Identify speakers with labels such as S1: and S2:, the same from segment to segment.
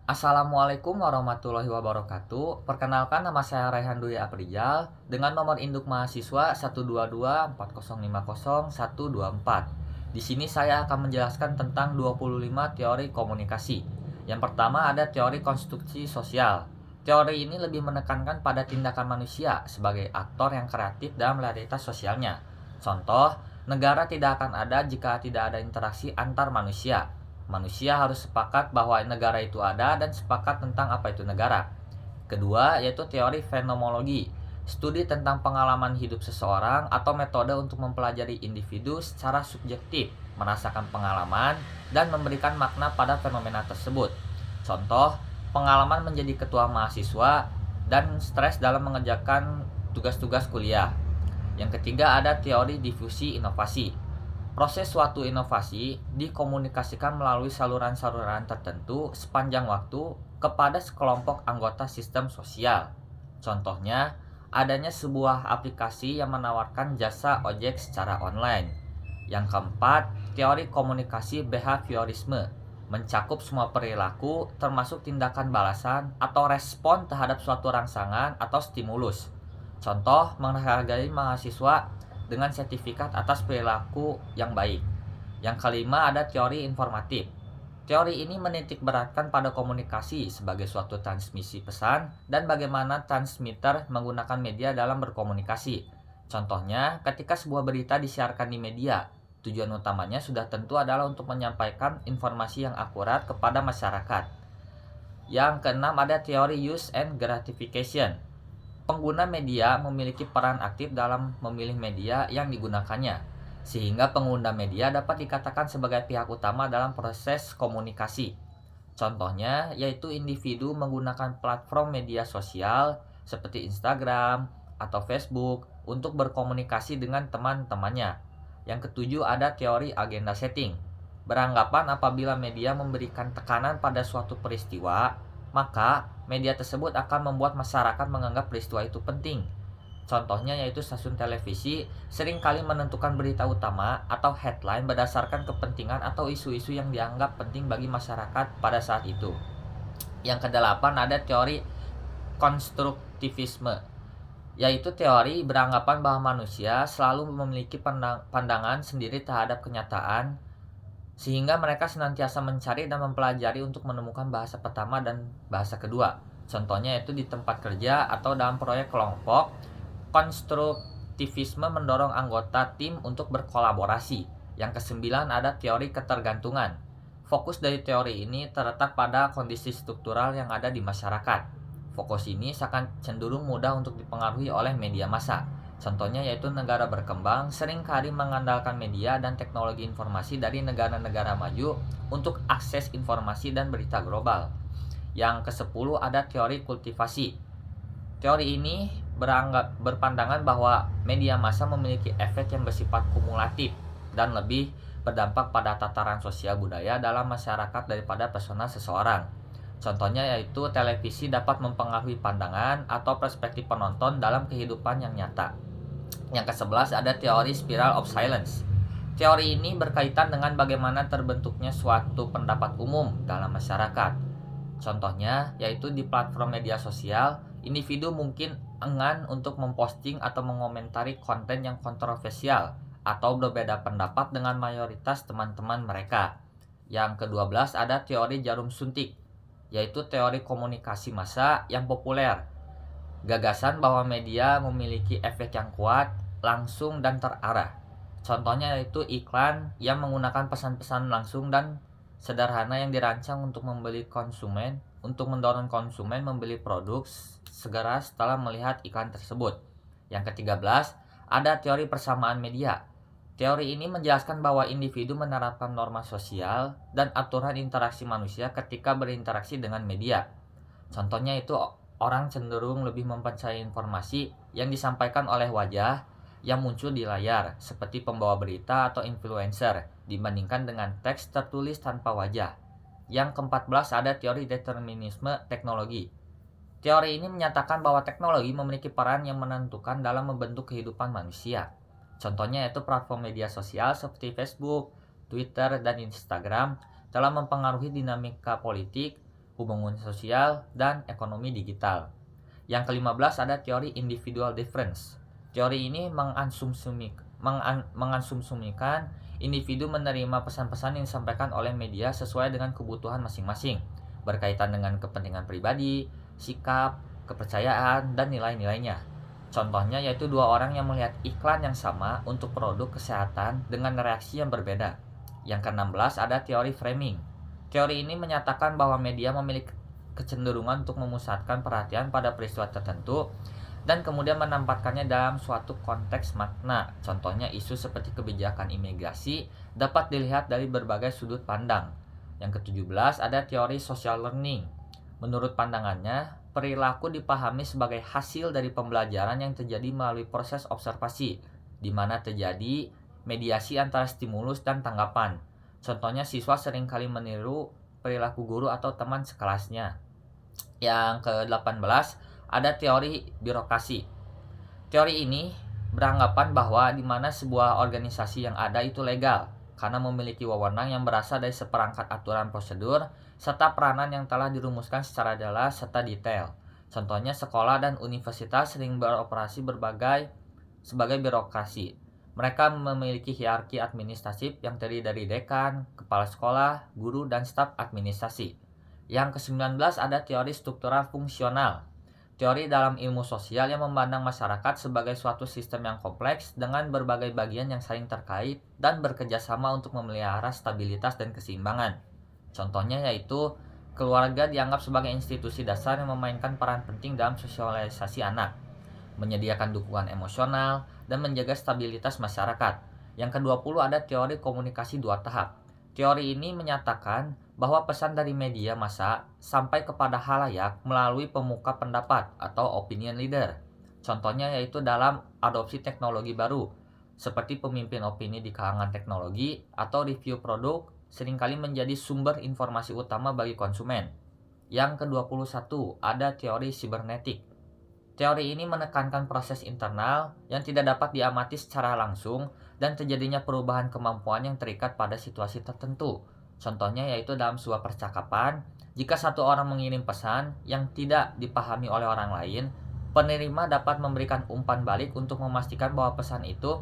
S1: Assalamualaikum warahmatullahi wabarakatuh. Perkenalkan, nama saya Raihan Dwi Aprijal dengan nomor induk mahasiswa 12240500124. Di sini saya akan menjelaskan tentang 25 teori komunikasi. Yang pertama ada teori konstruksi sosial. Teori ini lebih menekankan pada tindakan manusia sebagai aktor yang kreatif dalam realitas sosialnya. Contoh, negara tidak akan ada jika tidak ada interaksi antar manusia. Manusia harus sepakat bahwa negara itu ada dan sepakat tentang apa itu negara. Kedua, yaitu teori fenomenologi, studi tentang pengalaman hidup seseorang atau metode untuk mempelajari individu secara subjektif, merasakan pengalaman, dan memberikan makna pada fenomena tersebut. Contoh, pengalaman menjadi ketua mahasiswa dan stres dalam mengerjakan tugas-tugas kuliah. Yang ketiga ada teori difusi inovasi. Proses suatu inovasi dikomunikasikan melalui saluran-saluran tertentu sepanjang waktu kepada sekelompok anggota sistem sosial. Contohnya, adanya sebuah aplikasi yang menawarkan jasa ojek secara online. Yang keempat, teori komunikasi behaviorisme mencakup semua perilaku termasuk tindakan balasan atau respon terhadap suatu rangsangan atau stimulus. Contoh, menghargai mahasiswa dengan sertifikat atas perilaku yang baik. Yang kelima ada teori informatif. Teori ini menitik beratkan pada komunikasi sebagai suatu transmisi pesan dan bagaimana transmitter menggunakan media dalam berkomunikasi. Contohnya, ketika sebuah berita disiarkan di media, tujuan utamanya sudah tentu adalah untuk menyampaikan informasi yang akurat kepada masyarakat. Yang keenam ada teori use and gratification. Pengguna media memiliki peran aktif dalam memilih media yang digunakannya, sehingga pengguna media dapat dikatakan sebagai pihak utama dalam proses komunikasi. Contohnya yaitu individu menggunakan platform media sosial seperti Instagram atau Facebook untuk berkomunikasi dengan teman-temannya. Yang ketujuh ada teori agenda setting. Beranggapan apabila media memberikan tekanan pada suatu peristiwa, maka media tersebut akan membuat masyarakat menganggap peristiwa itu penting. Contohnya yaitu stasiun televisi seringkali menentukan berita utama atau headline berdasarkan kepentingan atau isu-isu yang dianggap penting bagi masyarakat pada saat itu. Yang kedelapan ada teori konstruktivisme, yaitu teori beranggapan bahwa manusia selalu memiliki pandangan sendiri terhadap kenyataan sehingga mereka senantiasa mencari dan mempelajari untuk menemukan bahasa pertama dan bahasa kedua. Contohnya yaitu di tempat kerja atau dalam proyek kelompok. Konstruktivisme mendorong anggota tim untuk berkolaborasi. Yang kesembilan ada teori ketergantungan. Fokus dari teori ini terletak pada kondisi struktural yang ada di masyarakat. Fokus ini seakan cenderung mudah untuk dipengaruhi oleh media massa. Contohnya yaitu negara berkembang seringkali mengandalkan media dan teknologi informasi dari negara-negara maju untuk akses informasi dan berita global. Yang ke-10 ada teori kultivasi. Teori ini berpandangan bahwa media massa memiliki efek yang bersifat kumulatif dan lebih berdampak pada tataran sosial budaya dalam masyarakat daripada persona seseorang. Contohnya yaitu televisi dapat mempengaruhi pandangan atau perspektif penonton dalam kehidupan yang nyata. Yang ke-11 ada teori spiral of silence. Teori ini berkaitan dengan bagaimana terbentuknya suatu pendapat umum dalam masyarakat. Contohnya yaitu di platform media sosial, individu mungkin enggan untuk memposting atau mengomentari konten yang kontroversial atau berbeda pendapat dengan mayoritas teman-teman mereka. Yang ke-12 ada teori jarum suntik, yaitu teori komunikasi massa yang populer. Gagasan bahwa media memiliki efek yang kuat, langsung dan terarah. Contohnya yaitu iklan yang menggunakan pesan-pesan langsung dan sederhana yang dirancang untuk mendorong konsumen membeli produk segera setelah melihat iklan tersebut. Yang ke-13 ada teori persamaan media. Teori ini menjelaskan bahwa individu menerapkan norma sosial dan aturan interaksi manusia ketika berinteraksi dengan media. Contohnya itu orang cenderung lebih mempercayai informasi yang disampaikan oleh wajah yang muncul di layar, seperti pembawa berita atau influencer, dibandingkan dengan teks tertulis tanpa wajah. Yang ke-14 ada teori determinisme teknologi. Teori ini menyatakan bahwa teknologi memiliki peran yang menentukan dalam membentuk kehidupan manusia. Contohnya yaitu platform media sosial seperti Facebook, Twitter, dan Instagram telah mempengaruhi dinamika politik, hubungan sosial, dan ekonomi digital. Yang ke-15 ada teori individual difference. Teori ini mengansumsikan individu menerima pesan-pesan yang disampaikan oleh media sesuai dengan kebutuhan masing-masing, berkaitan dengan kepentingan pribadi, sikap, kepercayaan, dan nilai-nilainya. Contohnya yaitu dua orang yang melihat iklan yang sama untuk produk kesehatan dengan reaksi yang berbeda. Yang ke-16 ada teori framing. Teori ini menyatakan bahwa media memiliki kecenderungan untuk memusatkan perhatian pada peristiwa tertentu dan kemudian menempatkannya dalam suatu konteks makna. Contohnya isu seperti kebijakan imigrasi dapat dilihat dari berbagai sudut pandang. Yang ke-17 ada teori social learning. Menurut pandangannya, perilaku dipahami sebagai hasil dari pembelajaran yang terjadi melalui proses observasi, di mana terjadi mediasi antara stimulus dan tanggapan. Contohnya siswa seringkali meniru perilaku guru atau teman sekelasnya. Yang ke-18 ada teori birokrasi. Teori ini beranggapan bahwa di mana sebuah organisasi yang ada itu legal karena memiliki wewenang yang berasal dari seperangkat aturan prosedur serta peranan yang telah dirumuskan secara jelas serta detail. Contohnya sekolah dan universitas sering beroperasi sebagai birokrasi. Mereka memiliki hierarki administratif yang terdiri dari dekan, kepala sekolah, guru, dan staf administrasi. Yang ke-19 ada teori struktural fungsional. Teori dalam ilmu sosial yang memandang masyarakat sebagai suatu sistem yang kompleks dengan berbagai bagian yang saling terkait dan bekerja sama untuk memelihara stabilitas dan keseimbangan. Contohnya yaitu keluarga dianggap sebagai institusi dasar yang memainkan peran penting dalam sosialisasi anak, menyediakan dukungan emosional, dan menjaga stabilitas masyarakat. Yang ke-20 ada teori komunikasi dua tahap. Teori ini menyatakan bahwa pesan dari media massa sampai kepada halayak melalui pemuka pendapat atau opinion leader. Contohnya yaitu dalam adopsi teknologi baru, seperti pemimpin opini di kalangan teknologi atau review produk seringkali menjadi sumber informasi utama bagi konsumen. Yang ke-21 ada teori sibernetik. Teori ini menekankan proses internal yang tidak dapat diamati secara langsung dan terjadinya perubahan kemampuan yang terikat pada situasi tertentu. Contohnya yaitu dalam sebuah percakapan, jika satu orang mengirim pesan yang tidak dipahami oleh orang lain, penerima dapat memberikan umpan balik untuk memastikan bahwa pesan itu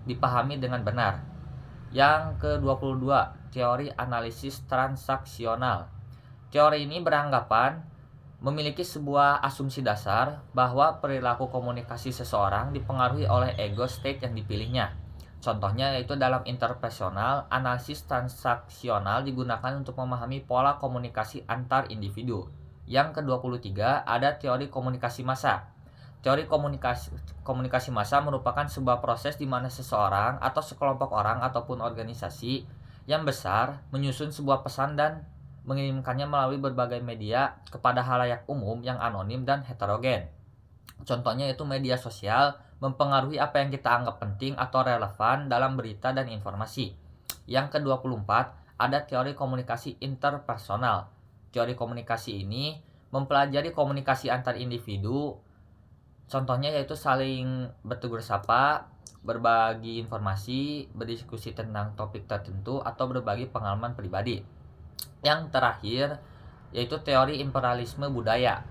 S1: dipahami dengan benar. Yang ke-22, teori analisis transaksional. Teori ini beranggapan memiliki sebuah asumsi dasar bahwa perilaku komunikasi seseorang dipengaruhi oleh ego state yang dipilihnya. Contohnya yaitu dalam interpersonal, analisis transaksional digunakan untuk memahami pola komunikasi antar individu. Yang ke-23 ada teori komunikasi massa. Teori komunikasi massa merupakan sebuah proses di mana seseorang atau sekelompok orang ataupun organisasi yang besar menyusun sebuah pesan dan mengirimkannya melalui berbagai media kepada halayak umum yang anonim dan heterogen. Contohnya yaitu media sosial mempengaruhi apa yang kita anggap penting atau relevan dalam berita dan informasi. Yang ke-24 ada teori komunikasi interpersonal. Teori komunikasi ini mempelajari komunikasi antar individu. Contohnya yaitu saling bertegur sapa, berbagi informasi, berdiskusi tentang topik tertentu, atau berbagi pengalaman pribadi. Yang terakhir yaitu teori imperialisme budaya.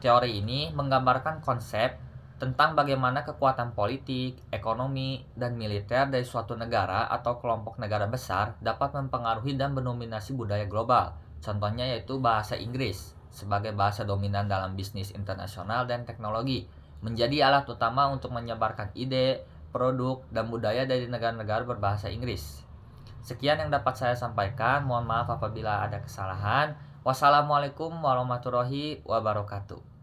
S1: Teori ini menggambarkan konsep tentang bagaimana kekuatan politik, ekonomi, dan militer dari suatu negara atau kelompok negara besar dapat mempengaruhi dan mendominasi budaya global. Contohnya yaitu bahasa Inggris sebagai bahasa dominan dalam bisnis internasional dan teknologi, menjadi alat utama untuk menyebarkan ide, produk, dan budaya dari negara-negara berbahasa Inggris. Sekian yang dapat saya sampaikan. Mohon maaf apabila ada kesalahan. Wassalamualaikum warahmatullahi wabarakatuh.